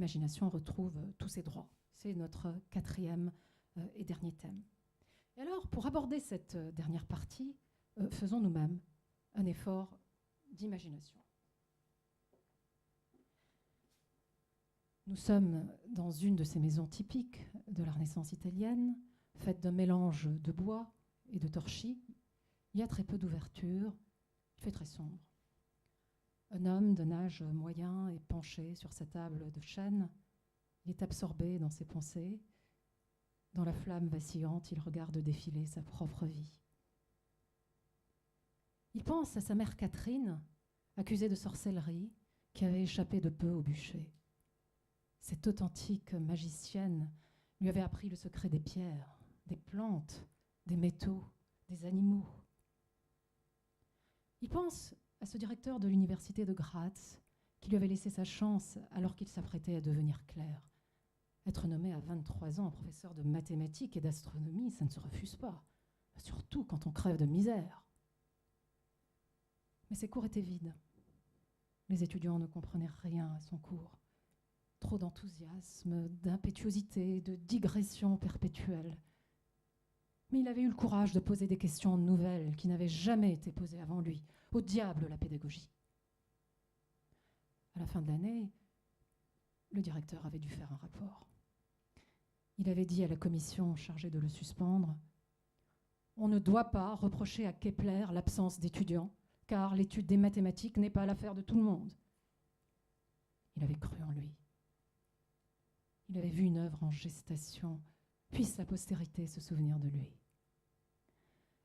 l'imagination retrouve tous ses droits. C'est notre quatrième et dernier thème. Et alors, pour aborder cette dernière partie, faisons nous-mêmes un effort d'imagination. Nous sommes dans une de ces maisons typiques de la Renaissance italienne, faite d'un mélange de bois et de torchis. Il y a très peu d'ouverture, il fait très sombre. Un homme d'un âge moyen est penché sur sa table de chêne. Il est absorbé dans ses pensées. Dans la flamme vacillante, il regarde défiler sa propre vie. Il pense à sa mère Catherine, accusée de sorcellerie, qui avait échappé de peu au bûcher. Cette authentique magicienne lui avait appris le secret des pierres, des plantes, des métaux, des animaux. Il pense à ce directeur de l'université de Graz qui lui avait laissé sa chance alors qu'il s'apprêtait à devenir clerc. Être nommé à 23 ans professeur de mathématiques et d'astronomie, ça ne se refuse pas, surtout quand on crève de misère. Mais ses cours étaient vides. Les étudiants ne comprenaient rien à son cours. Trop d'enthousiasme, d'impétuosité, de digression perpétuelle. Mais il avait eu le courage de poser des questions nouvelles qui n'avaient jamais été posées avant lui. Au diable la pédagogie. À la fin de l'année, le directeur avait dû faire un rapport. Il avait dit à la commission chargée de le suspendre « On ne doit pas reprocher à Kepler l'absence d'étudiants, car l'étude des mathématiques n'est pas l'affaire de tout le monde. » Il avait cru en lui. Il avait vu une œuvre en gestation. Puisse la postérité se souvenir de lui.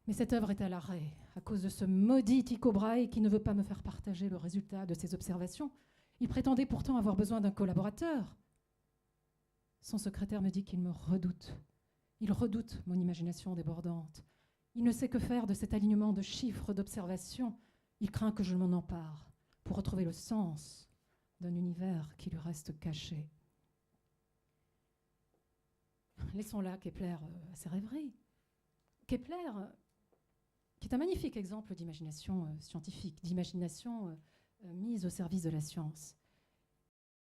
Mais cette œuvre est à l'arrêt à cause de ce maudit Tycho Brahe qui ne veut pas me faire partager le résultat de ses observations. Il prétendait pourtant avoir besoin d'un collaborateur. Son secrétaire me dit qu'il me redoute. Il redoute mon imagination débordante. Il ne sait que faire de cet alignement de chiffres, d'observations. Il craint que je m'en empare pour retrouver le sens d'un univers qui lui reste caché. Laissons là Kepler à ses rêveries. Kepler, qui est un magnifique exemple d'imagination scientifique, d'imagination mise au service de la science.